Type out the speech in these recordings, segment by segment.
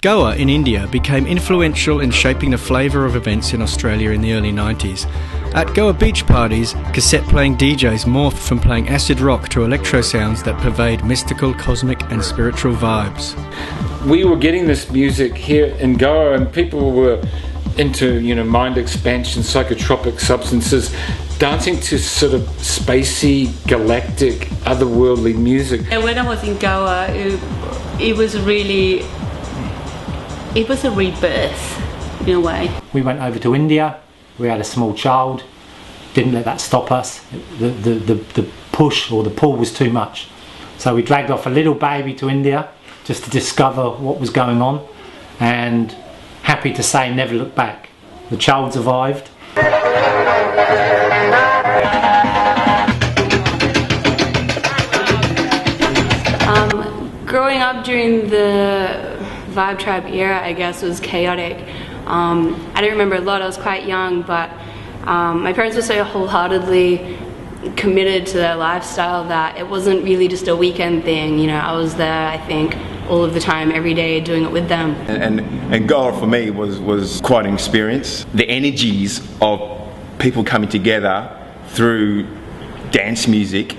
Goa in India became influential in shaping the flavour of events in Australia in the early 90s. At Goa beach parties, cassette-playing DJs morphed from playing acid rock to electro sounds that pervade mystical, cosmic and spiritual vibes. We were getting this music here in Goa and people were into, mind expansion, psychotropic substances, dancing to sort of spacey, galactic, otherworldly music. And when I was in Goa, it was a rebirth in a way. We went over to India, we had a small child, didn't let that stop us. The push or the pull was too much. So we dragged off a little baby to India just to discover what was going on, and happy to say never looked back. The child survived. Growing up during the Vibe Tribe era, I guess, was chaotic. I don't remember a lot, I was quite young, but my parents were so wholeheartedly committed to their lifestyle that it wasn't really just a weekend thing. I was there, I think, all of the time, every day, doing it with them. And Goa for me was quite an experience. The energies of people coming together through dance music,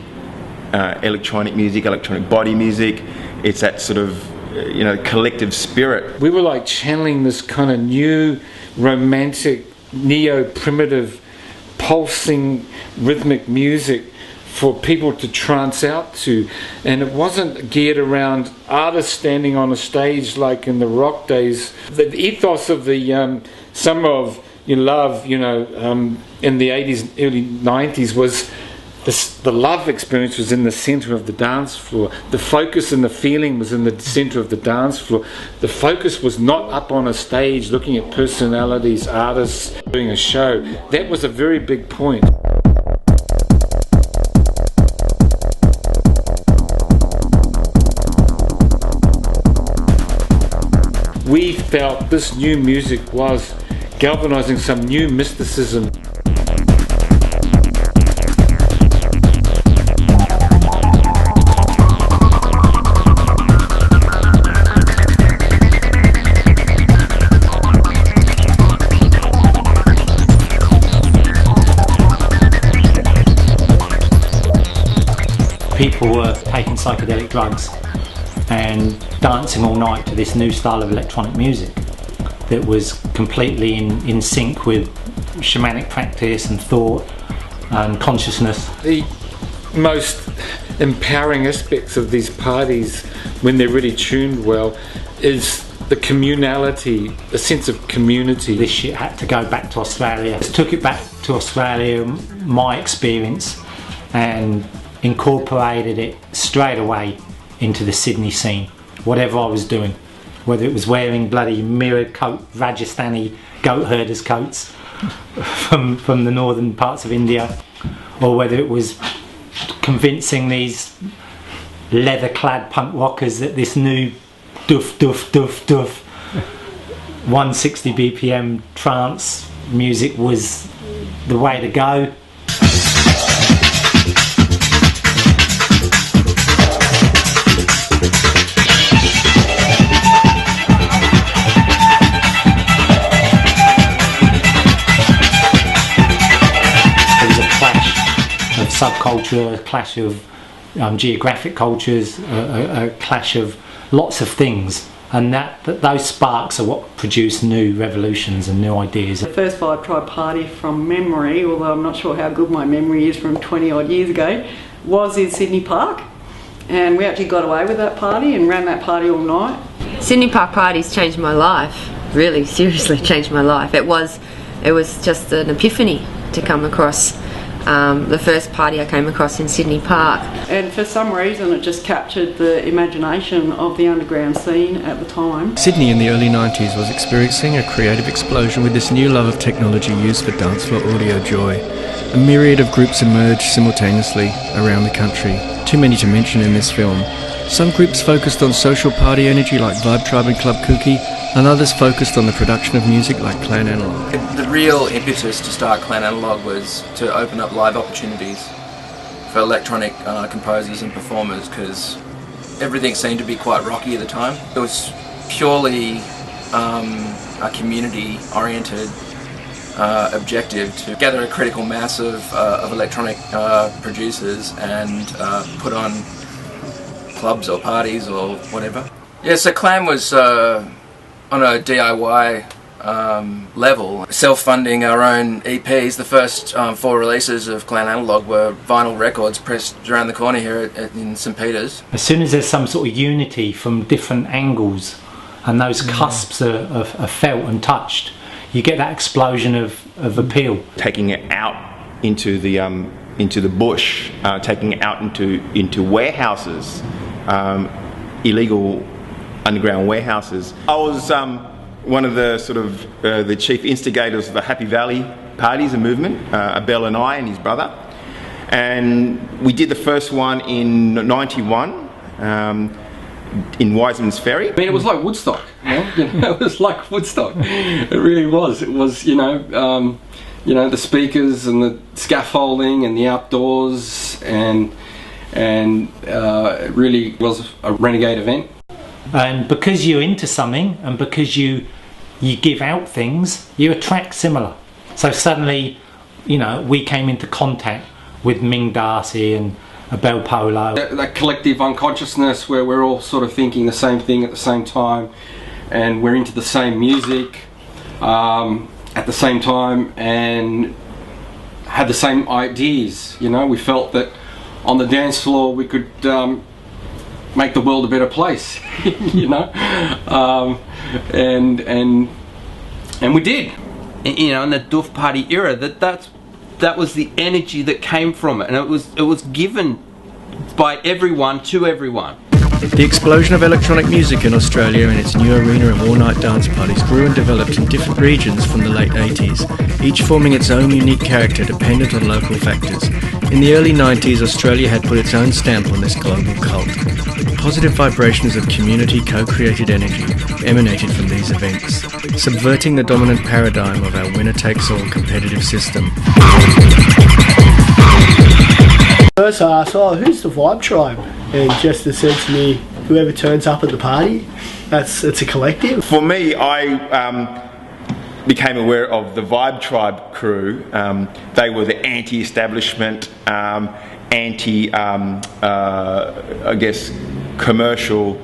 electronic music, electronic body music, it's that sort of collective spirit. We were like channeling this kind of new, romantic, neo-primitive, pulsing, rhythmic music for people to trance out to, and it wasn't geared around artists standing on a stage like in the rock days. The ethos of the Summer of Love, in the 80s, early 90s was the love experience was in the centre of the dance floor. The focus and the feeling was in the centre of the dance floor. The focus was not up on a stage looking at personalities, artists, doing a show. That was a very big point. We felt this new music was galvanising some new mysticism. People were taking psychedelic drugs and dancing all night to this new style of electronic music that was completely in sync with shamanic practice and thought and consciousness. The most empowering aspects of these parties, when they're really tuned well, is the communality, a sense of community. This shit had to go back to Australia. Took it back to Australia, my experience, and incorporated it straight away into the Sydney scene. Whatever I was doing, whether it was wearing bloody mirrored coat, Rajasthani goat herders coats from the northern parts of India, or whether it was convincing these leather-clad punk rockers that this new doof doof doof doof 160 BPM trance music was the way to go. Subculture, a clash of geographic cultures, a clash of lots of things, and those sparks are what produce new revolutions and new ideas. The first Vibe Tribe party from memory, although I'm not sure how good my memory is from 20 odd years ago, was in Sydney Park, and we actually got away with that party and ran that party all night. Sydney Park parties changed my life, really seriously changed my life. It was just an epiphany to come across the first party I came across in Sydney Park. And for some reason it just captured the imagination of the underground scene at the time. Sydney in the early 90s was experiencing a creative explosion with this new love of technology used for dance floor audio joy. A myriad of groups emerged simultaneously around the country, too many to mention in this film. Some groups focused on social party energy like Vibe Tribe and Club Kooky, and others focused on the production of music like Clan Analog. The real impetus to start Clan Analog was to open up live opportunities for electronic composers and performers, because everything seemed to be quite rocky at the time. It was purely a community-oriented objective to gather a critical mass of electronic producers and put on clubs or parties or whatever. Yeah, so Clan was on a DIY level, self-funding our own EPs. The first 4 releases of Clan Analog were vinyl records pressed around the corner here in St Peters. As soon as there's some sort of unity from different angles and those cusps are felt and touched, you get that explosion of appeal. Taking it out into the bush, taking it out into warehouses, illegal underground warehouses. I was one of the sort of the chief instigators of the Happy Valley parties and movement, Abel and I and his brother. And we did the first one in '91 in Wiseman's Ferry. I mean, it was like Woodstock, you know? It was like Woodstock. It really was. It was, you know, the speakers and the scaffolding and the outdoors, and it really was a renegade event. And because you're into something and because you give out things, you attract similar. So suddenly, you know, we came into contact with Ming Darcy and Abel Polo. That collective unconsciousness where we're all sort of thinking the same thing at the same time, and we're into the same music at the same time and had the same ideas. You know, we felt that on the dance floor we could make the world a better place, you know, and we did. You know, in the Doof Party era, that was the energy that came from it, and it was given by everyone to everyone. The explosion of electronic music in Australia and its new arena of all-night dance parties grew and developed in different regions from the late 80s, each forming its own unique character dependent on local factors. In the early 90s, Australia had put its own stamp on this global cult. Positive vibrations of community co-created energy emanated from these events, subverting the dominant paradigm of our winner-takes-all competitive system. First I asked, who's the Vibe Tribe? And Jester said to me, whoever turns up at the party, it's a collective. For me, I became aware of the Vibe Tribe crew. They were the anti-establishment, I guess, commercial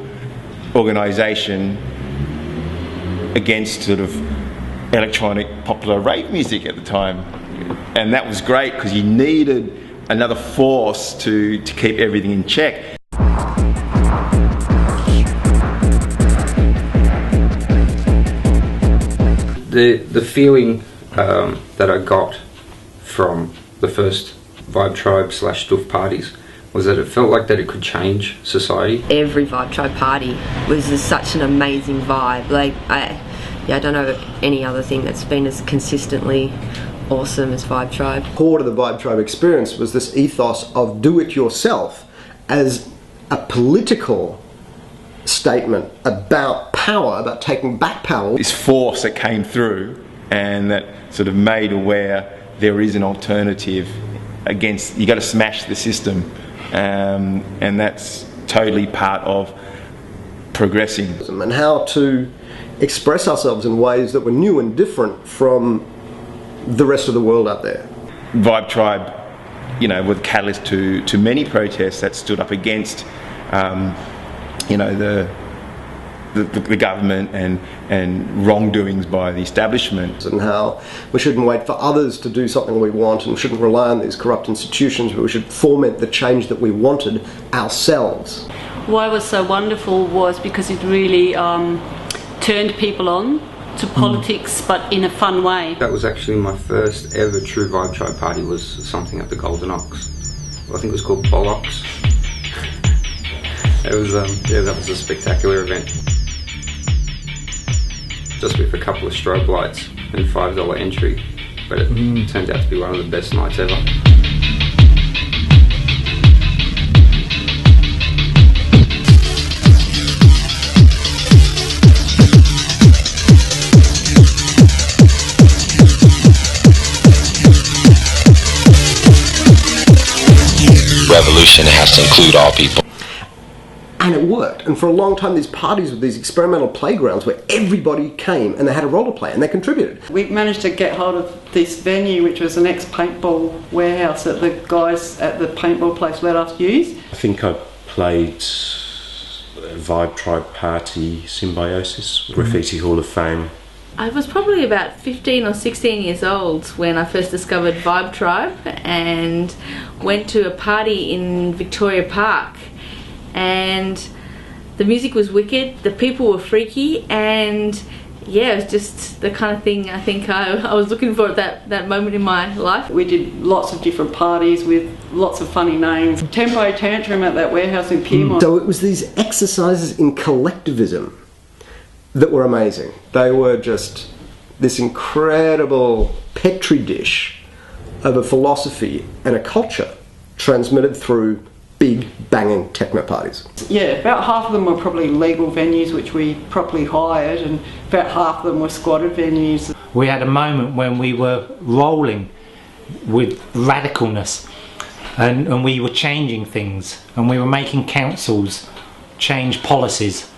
organisation against sort of electronic popular rave music at the time. And that was great because you needed another force to keep everything in check. The feeling that I got from the first Vibe Tribe / Doof parties was that it felt like that it could change society. Every Vibe Tribe party was just such an amazing vibe. Like I don't know any other thing that's been as consistently awesome as Vibe Tribe. Core to the Vibe Tribe experience was this ethos of do it yourself as a political statement about power, about taking back power. This force that came through and that sort of made aware there is an alternative against, you got to smash the system, and that's totally part of progressing. And how to express ourselves in ways that were new and different from the rest of the world out there. Vibe Tribe, you know, were the catalyst to many protests that stood up against, you know, the government and wrongdoings by the establishment. And how we shouldn't wait for others to do something we want and shouldn't rely on these corrupt institutions, but we should foment the change that we wanted ourselves. Why it was so wonderful was because it really turned people on to politics, but in a fun way. That was actually my first ever true Vibe Tribe party, was something at the Golden Ox. I think it was called Bollocks. It was, yeah, that was a spectacular event. Just with a couple of strobe lights and $5 entry, but it turned out to be one of the best nights ever. Revolution has to include all people. And it worked. And for a long time, these parties were these experimental playgrounds where everybody came and they had a role to play and they contributed. We managed to get hold of this venue, which was an ex-paintball warehouse that the guys at the paintball place let us use. I think I played Vibe Tribe Party Symbiosis, Graffiti Hall of Fame. I was probably about 15 or 16 years old when I first discovered Vibe Tribe and went to a party in Victoria Park, and the music was wicked, the people were freaky, and yeah, it was just the kind of thing I think I was looking for at that moment in my life. We did lots of different parties with lots of funny names. Tempo Tantrum at that warehouse in Pyrmont. So it was these exercises in collectivism that were amazing. They were just this incredible petri dish of a philosophy and a culture transmitted through big banging techno parties. Yeah, about half of them were probably legal venues which we properly hired, and about half of them were squatted venues. We had a moment when we were rolling with radicalness, and we were changing things, and we were making councils change policies.